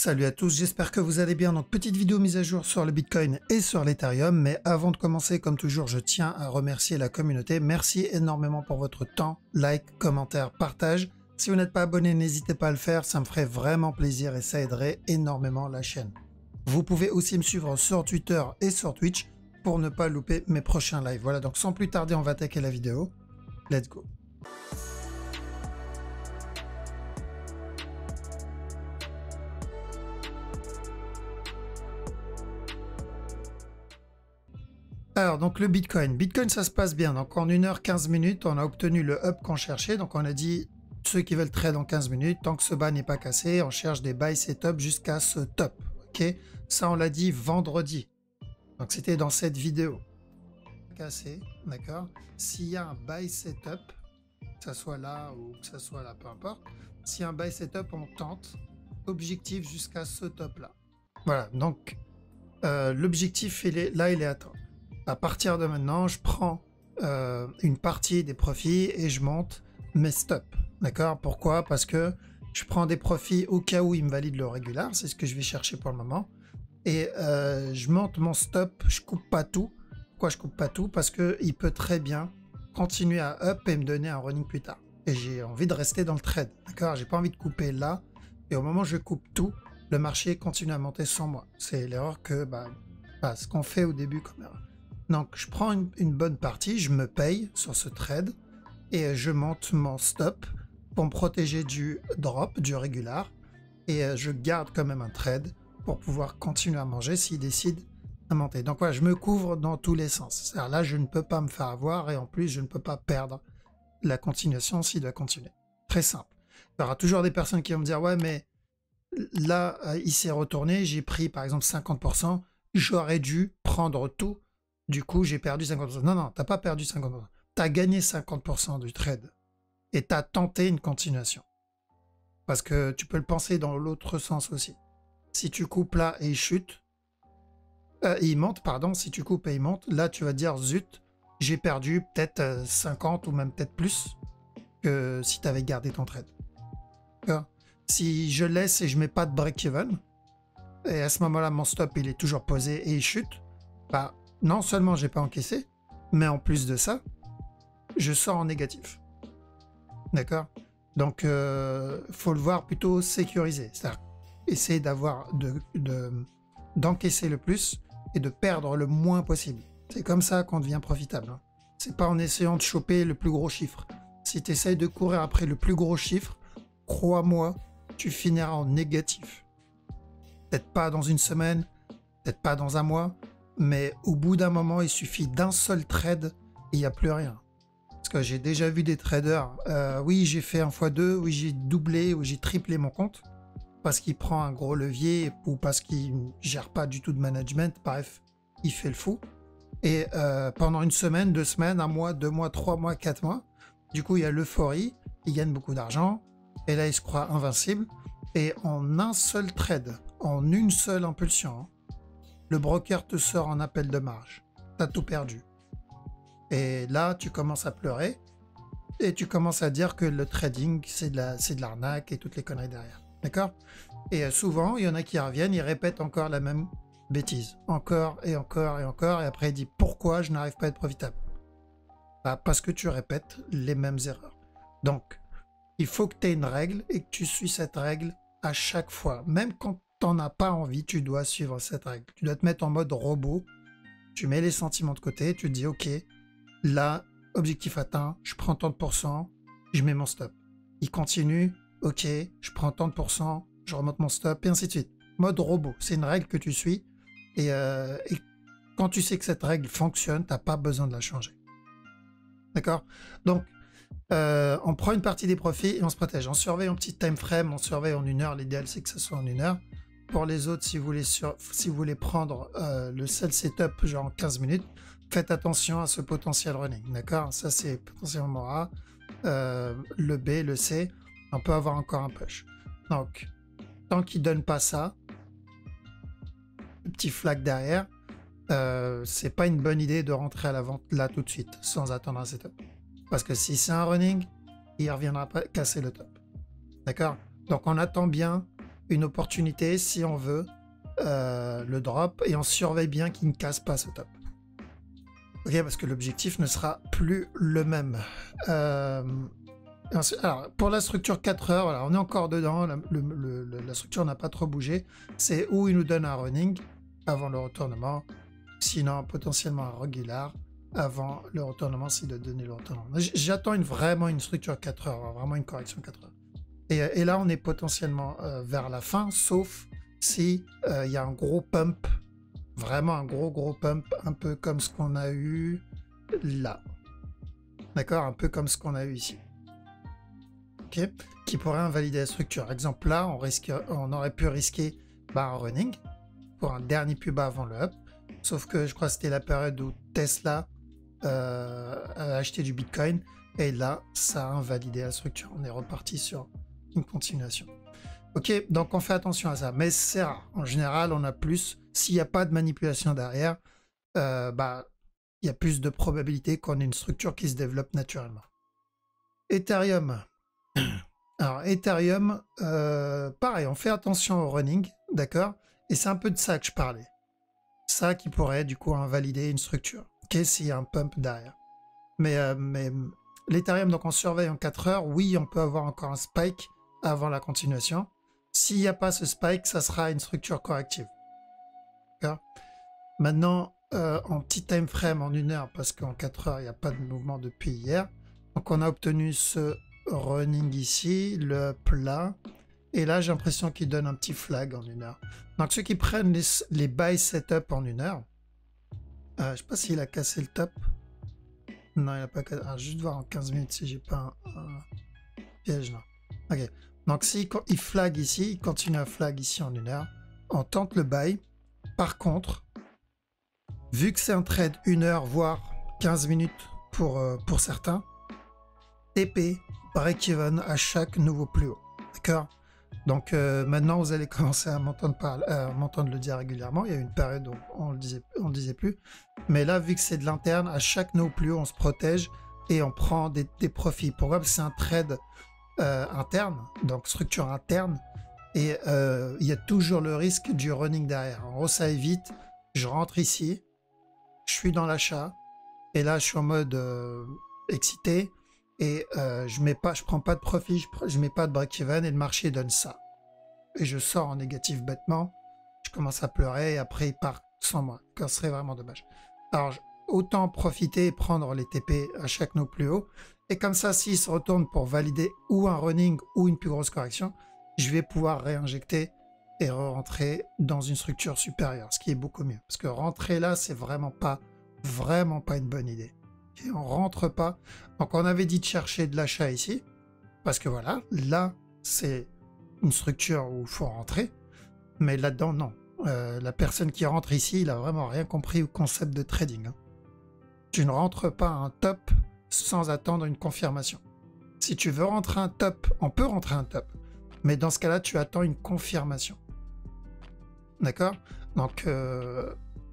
Salut à tous, j'espère que vous allez bien. Donc petite vidéo mise à jour sur le Bitcoin et sur l'Ethereum, mais avant de commencer, comme toujours, je tiens à remercier la communauté. Merci énormément pour votre temps, like, commentaire, partage. Si vous n'êtes pas abonné, n'hésitez pas à le faire, ça me ferait vraiment plaisir et ça aiderait énormément la chaîne. Vous pouvez aussi me suivre sur Twitter et sur Twitch pour ne pas louper mes prochains lives. Voilà, donc sans plus tarder, on va attaquer la vidéo. Let's go. Alors, donc le Bitcoin. Bitcoin, ça se passe bien. Donc, en 1h15 minutes, on a obtenu le up qu'on cherchait. Donc, on a dit, ceux qui veulent trade en 15 minutes, tant que ce bas n'est pas cassé, on cherche des buy setup jusqu'à ce top. OK? Ça, on l'a dit vendredi. Donc, c'était dans cette vidéo. Cassé, d'accord? S'il y a un buy setup, que ça soit là ou que ça soit là, peu importe. S'il y a un buy setup, on tente. Objectif jusqu'à ce top-là. Voilà. Donc, l'objectif, il est atteint. À partir de maintenant, je prends une partie des profits et je monte mes stops. D'accord? Pourquoi? Parce que je prends des profits au cas où il me valide le régular. C'est ce que je vais chercher pour le moment. Et je monte mon stop. Je coupe pas tout. Pourquoi je coupe pas tout? Parce qu'il peut très bien continuer à up et me donner un running plus tard. Et j'ai envie de rester dans le trade. D'accord? J'ai pas envie de couper là. Et au moment où je coupe tout, le marché continue à monter sans moi. C'est l'erreur que ce qu'on fait au début comme erreur. Donc, je prends une bonne partie, je me paye sur ce trade et je monte mon stop pour me protéger du drop, du régular. Et je garde quand même un trade pour pouvoir continuer à manger s'il décide à monter. Donc voilà, je me couvre dans tous les sens. C'est-à-dire là, je ne peux pas me faire avoir et en plus, je ne peux pas perdre la continuation s'il doit continuer. Très simple. Il y aura toujours des personnes qui vont me dire « Ouais, mais là, il s'est retourné, j'ai pris par exemple 50%, j'aurais dû prendre tout. » Du coup, j'ai perdu 50%. Non, t'as pas perdu 50%. T'as gagné 50% du trade. Et t'as tenté une continuation. Parce que tu peux le penser dans l'autre sens aussi. Si tu coupes là et il chute, il monte, pardon, si tu coupes et il monte, là tu vas dire, zut, j'ai perdu peut-être 50 ou même peut-être plus que si t'avais gardé ton trade. Si je laisse et je mets pas de break-even, et à ce moment-là, mon stop, il est toujours posé et il chute, non seulement j'ai pas encaissé, mais en plus de ça, je sors en négatif. D'accord? Donc, faut le voir plutôt sécurisé. C'est-à-dire, essayer d'encaisser le plus et de perdre le moins possible. C'est comme ça qu'on devient profitable. C'est pas en essayant de choper le plus gros chiffre. Si tu essayes de courir après le plus gros chiffre, crois-moi, tu finiras en négatif. Peut-être pas dans une semaine, peut-être pas dans un mois, mais au bout d'un moment, il suffit d'un seul trade et il n'y a plus rien. Parce que j'ai déjà vu des traders, oui, j'ai fait 1x2, oui, j'ai doublé ou j'ai triplé mon compte, parce qu'il prend un gros levier ou parce qu'il ne gère pas du tout de management, bref, il fait le fou. Et pendant une semaine, 2 semaines, 1 mois, 2 mois, 3 mois, 4 mois, du coup, il y a l'euphorie, il gagne beaucoup d'argent, et là, il se croit invincible. Et en un seul trade, en une seule impulsion, le broker te sort en appel de marge. T'as tout perdu. Et là, tu commences à pleurer et tu commences à dire que le trading, c'est de l'arnaque et toutes les conneries derrière. D'accord? Et souvent, il y en a qui reviennent, ils répètent encore la même bêtise. Encore et encore et encore. Et après, ils disent pourquoi je n'arrive pas à être profitable? Parce que tu répètes les mêmes erreurs. Donc, il faut que tu aies une règle et que tu suis cette règle à chaque fois. Même quand t'en as pas envie, tu dois suivre cette règle. Tu dois te mettre en mode robot. Tu mets les sentiments de côté. Tu te dis, OK, là, objectif atteint, je prends tant de pourcents, je mets mon stop. Il continue, OK, je prends tant de pourcents, je remonte mon stop, et ainsi de suite. Mode robot. C'est une règle que tu suis. Et quand tu sais que cette règle fonctionne, t'as pas besoin de la changer. D'accord? Donc, on prend une partie des profits et on se protège. On surveille en petit time frame, on surveille en 1 heure. L'idéal, c'est que ce soit en 1 heure. Pour les autres, si vous voulez prendre le sell setup genre en 15 minutes, faites attention à ce potentiel running. D'accord? Ça, c'est potentiellement A. Le B, le C, on peut avoir encore un push. Donc, tant qu'il ne donne pas ça, le petit flag derrière, c'est pas une bonne idée de rentrer à la vente là tout de suite, sans attendre un setup. Parce que si c'est un running, il ne reviendra pas casser le top. D'accord? Donc on attend bien une opportunité si on veut le drop et on surveille bien qu'il ne casse pas ce top. Ok, parce que l'objectif ne sera plus le même. Alors, pour la structure 4 heures, voilà, on est encore dedans, la structure n'a pas trop bougé. C'est où il nous donne un running avant le retournement, sinon potentiellement un regular avant le retournement s'il doit donner le retournement. J'attends vraiment une structure 4 heures, vraiment une correction 4 heures. Et là, on est potentiellement vers la fin, sauf si il y a un gros pump, vraiment un gros pump, un peu comme ce qu'on a eu là. D'accord, un peu comme ce qu'on a eu ici. Okay, qui pourrait invalider la structure. Exemple là, on aurait pu risquer un running pour un dernier plus bas avant le up. Sauf que je crois que c'était la période où Tesla a acheté du Bitcoin. Et là, ça a invalidé la structure. On est reparti sur une continuation. Ok, donc on fait attention à ça. Mais c'est rare. En général, on a plus. S'il n'y a pas de manipulation derrière, il y a plus de probabilité qu'on ait une structure qui se développe naturellement. Ethereum. Alors, Ethereum, pareil, on fait attention au running, d'accord? Et c'est un peu de ça que je parlais. Ça qui pourrait, du coup, invalider une structure. Ok, s'il y a un pump derrière. Mais l'Ethereum, donc on surveille en 4 heures. Oui, on peut avoir encore un spike avant la continuation. S'il n'y a pas ce spike, ça sera une structure corrective. D'accord? Maintenant, en petit time frame, en 1 heure, parce qu'en 4 heures, il n'y a pas de mouvement depuis hier. Donc, on a obtenu ce running ici, le plat, et là j'ai l'impression qu'il donne un petit flag en 1 heure. Donc ceux qui prennent les buy setup en 1 heure, je sais pas s'il a cassé le top. Non, il a pas cassé. Juste voir en 15 minutes si j'ai pas un piège là. Ok, donc s'il flag ici, il continue à flag ici en 1 heure, on tente le buy. Par contre, vu que c'est un trade 1 heure voire 15 minutes pour certains, TP break-even à chaque nouveau plus haut. D'accord? Donc maintenant, vous allez commencer à m'entendre le dire régulièrement. Il y a une période où on le disait plus. Mais là, vu que c'est de l'interne, à chaque nouveau plus haut, on se protège et on prend des profits. Pourquoi? Parce que c'est un trade interne, donc structure interne. Et il y a toujours le risque du running derrière. En gros, ça évite. Je rentre ici, je suis dans l'achat. Et là, je suis en mode excité. Et je prends pas de profit, je mets pas de break-even et le marché donne ça. Et je sors en négatif bêtement, je commence à pleurer et après il part sans moi. Ce serait vraiment dommage. Alors autant profiter et prendre les TP à chaque no plus haut. Et comme ça, s'il se retourne pour valider ou un running ou une plus grosse correction, je vais pouvoir réinjecter et rentrer dans une structure supérieure, ce qui est beaucoup mieux. Parce que rentrer là, c'est vraiment pas une bonne idée. Et on rentre pas. Donc on avait dit de chercher de l'achat ici, parce que voilà, là c'est une structure où il faut rentrer, mais là-dedans non. La personne qui rentre ici, il a vraiment rien compris au concept de trading. Hein. Tu ne rentres pas à un top sans attendre une confirmation. Si tu veux rentrer un top, on peut rentrer un top, mais dans ce cas-là, tu attends une confirmation. D'accord? Donc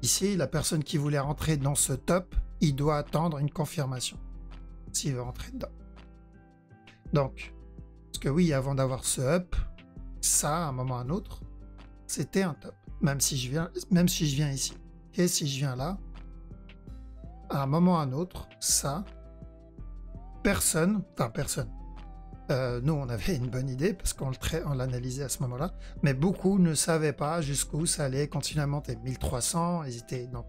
ici, la personne qui voulait rentrer dans ce top, il doit attendre une confirmation s'il veut rentrer dedans. Donc, parce que oui, avant d'avoir ce up, ça, à un moment ou à un autre, c'était un top. Même si je viens ici. Et si je viens là, à un moment ou à un autre, ça, personne, nous, on avait une bonne idée parce qu'on l'analysait à ce moment-là, mais beaucoup ne savaient pas jusqu'où ça allait continuer à monter. 1300, ils étaient dans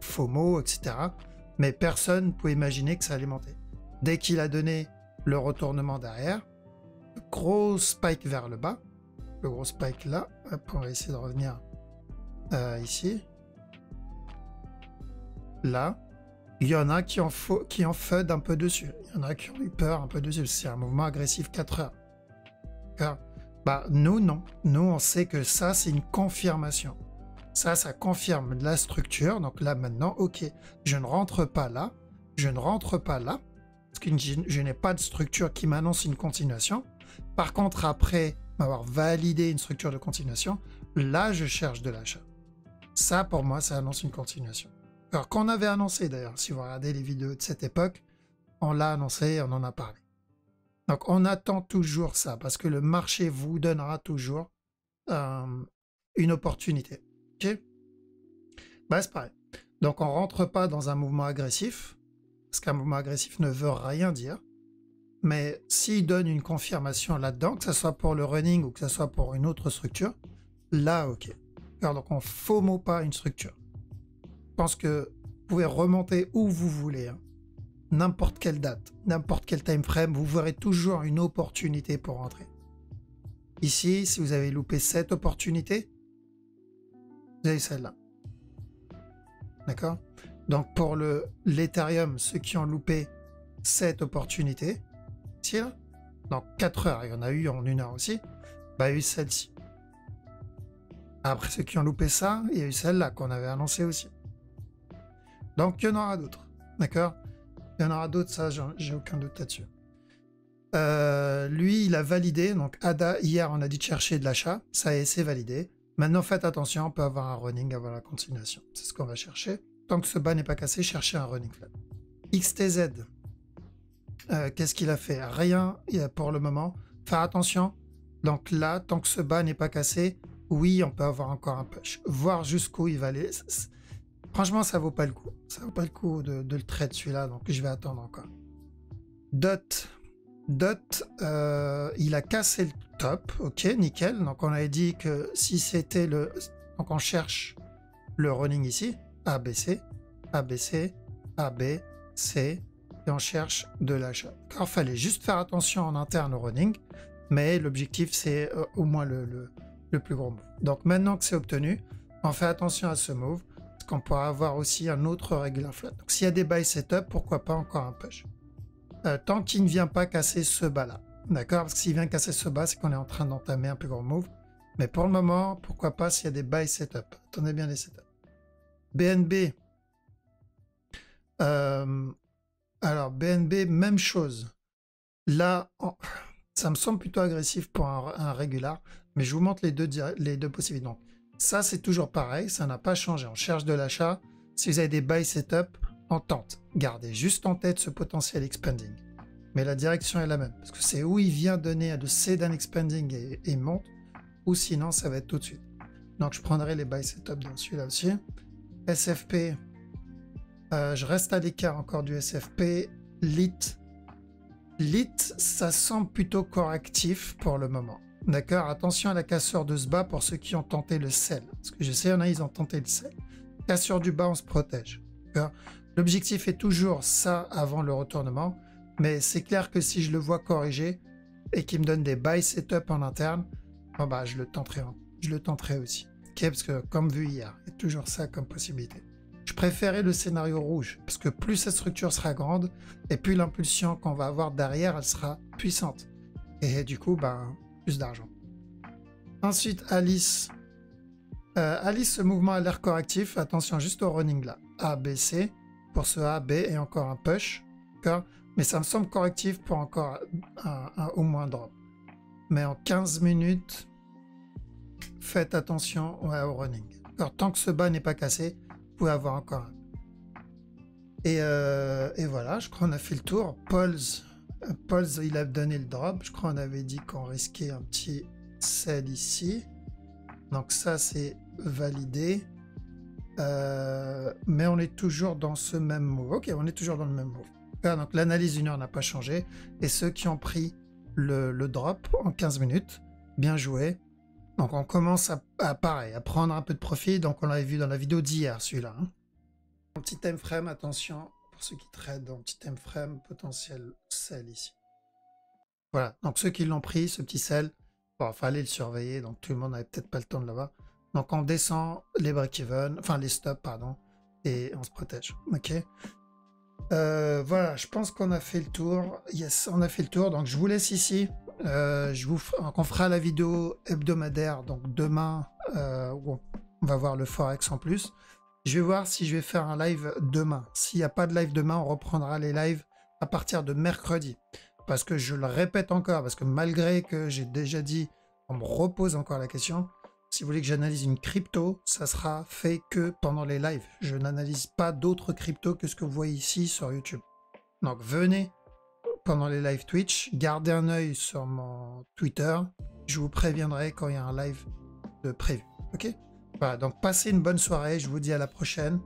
FOMO, etc. Mais personne ne pouvait imaginer que ça allait monter. Dès qu'il a donné le retournement derrière, le gros spike vers le bas, le gros spike là, hop, on va essayer de revenir ici. Là, il y en a qui en FUD un peu dessus. Il y en a qui ont eu peur un peu dessus. C'est un mouvement agressif 4 heures. D'accord? Nous, non. Nous, on sait que ça, c'est une confirmation. Ça confirme la structure. Donc là, maintenant, ok, je ne rentre pas là. Je ne rentre pas là. Parce que je n'ai pas de structure qui m'annonce une continuation. Par contre, après m'avoir validé une structure de continuation, là, je cherche de l'achat. Ça, pour moi, ça annonce une continuation. Alors qu'on avait annoncé d'ailleurs, si vous regardez les vidéos de cette époque, on l'a annoncé, on en a parlé. Donc on attend toujours ça, parce que le marché vous donnera toujours une opportunité. Ok, bah, c'est pareil. Donc on rentre pas dans un mouvement agressif, parce qu'un mouvement agressif ne veut rien dire. Mais s'il donne une confirmation là-dedans, que ce soit pour le running ou que ce soit pour une autre structure, là, ok. Alors, donc on FOMO pas une structure. Je pense que vous pouvez remonter où vous voulez, hein. N'importe quelle date, n'importe quel time frame, vous verrez toujours une opportunité pour rentrer. Ici, si vous avez loupé cette opportunité, vous avez celle-là. D'accord? Donc pour l'Ethereum, ceux qui ont loupé cette opportunité, ici, là, dans 4 heures, il y en a eu en 1 heure aussi, bah, il y a eu celle-ci. Après ceux qui ont loupé ça, il y a eu celle-là qu'on avait annoncée aussi. Donc il y en aura d'autres. D'accord? Il y en aura d'autres, ça, j'ai aucun doute là-dessus. Lui, il a validé. Donc, ADA, hier, on a dit de chercher de l'achat. Ça y est, c'est validé. Maintenant, faites attention, on peut avoir un running avant la continuation. C'est ce qu'on va chercher. Tant que ce bas n'est pas cassé, cherchez un running flat. XTZ, qu'est-ce qu'il a fait? Rien pour le moment. Faire attention. Donc là, tant que ce bas n'est pas cassé, oui, on peut avoir encore un push. Voir jusqu'où il va aller. Franchement, ça vaut pas le coup. Ça vaut pas le coup de le trade celui-là, donc je vais attendre encore. DOT, il a cassé le top, ok, nickel. Donc on avait dit que si c'était le... Donc on cherche le running ici, ABC, ABC, ABC, et on cherche de l'achat. Alors il fallait juste faire attention en interne au running, mais l'objectif c'est au moins le plus gros move. Donc maintenant que c'est obtenu, on fait attention à ce move, parce qu'on pourra avoir aussi un autre regular flat. Donc s'il y a des buy setup, pourquoi pas encore un push. Tant qu'il ne vient pas casser ce bas-là. D'accord? Parce que s'il vient casser ce bas, c'est qu'on est en train d'entamer un plus gros move. Mais pour le moment, pourquoi pas s'il y a des buy setup. Attendez bien les setups. BNB. Alors, BNB, même chose. Là, ça me semble plutôt agressif pour un régular. Mais je vous montre les deux possibilités. Donc, ça, c'est toujours pareil. Ça n'a pas changé. On cherche de l'achat. Si vous avez des buy setup, on tente. Gardez juste en tête ce potentiel expanding. Mais la direction est la même. Parce que c'est où il vient donner de sedan expanding et monte, ou sinon ça va être tout de suite. Donc je prendrai les buy setup dans celui-là aussi. SFP, je reste à l'écart encore du SFP. LIT, ça semble plutôt correctif pour le moment. D'accord? Attention à la cassure de ce bas pour ceux qui ont tenté le sell. Parce que je sais, il y en a, ils ont tenté le sell. Cassure du bas, on se protège. D'accord? L'objectif est toujours ça avant le retournement, mais c'est clair que si je le vois corriger et qu'il me donne des buy setup en interne, bon bah, je le tenterai aussi. Okay, parce que comme vu hier, il y a toujours ça comme possibilité. Je préférais le scénario rouge, parce que plus cette structure sera grande, et plus l'impulsion qu'on va avoir derrière, elle sera puissante. Et du coup, bah, plus d'argent. Ensuite, Alice. Alice, ce mouvement a l'air correctif. Attention juste au running là. A, B, C. Pour ce A, B et encore un push. Mais ça me semble correctif pour encore au moins drop. Mais en 15 minutes, faites attention au running. Alors, tant que ce bas n'est pas cassé, vous pouvez avoir encore un. Et voilà, je crois qu'on a fait le tour. Pauls, il a donné le drop. Je crois qu'on avait dit qu'on risquait un petit sell ici. Donc ça, c'est validé. Mais on est toujours dans ce même move. Ok, on est toujours dans le même move. Donc l'analyse d'une heure n'a pas changé. Et ceux qui ont pris le drop en 15 minutes, bien joué. Donc on commence à prendre un peu de profit. Donc on l'avait vu dans la vidéo d'hier, celui-là. Hein. Un petit time frame, attention, pour ceux qui traitent dans petit time frame, potentiel sell ici. Voilà, donc ceux qui l'ont pris, ce petit sell, bon, fallait le surveiller, donc tout le monde n'avait peut-être pas le temps de l'avoir. Donc on descend les break-even, enfin les stops, pardon, et on se protège. Ok. Voilà, je pense qu'on a fait le tour. Yes, on a fait le tour, donc je vous laisse ici. On fera la vidéo hebdomadaire, donc demain, où on va voir le Forex en plus. Je vais voir si je vais faire un live demain. S'il n'y a pas de live demain, on reprendra les lives à partir de mercredi. Parce que je le répète encore, parce que malgré que j'ai déjà dit, on me repose encore la question. Si vous voulez que j'analyse une crypto, ça sera fait que pendant les lives. Je n'analyse pas d'autres cryptos que ce que vous voyez ici sur YouTube. Donc venez pendant les lives Twitch, gardez un œil sur mon Twitter. Je vous préviendrai quand il y a un live prévu. Ok? Voilà, donc passez une bonne soirée. Je vous dis à la prochaine.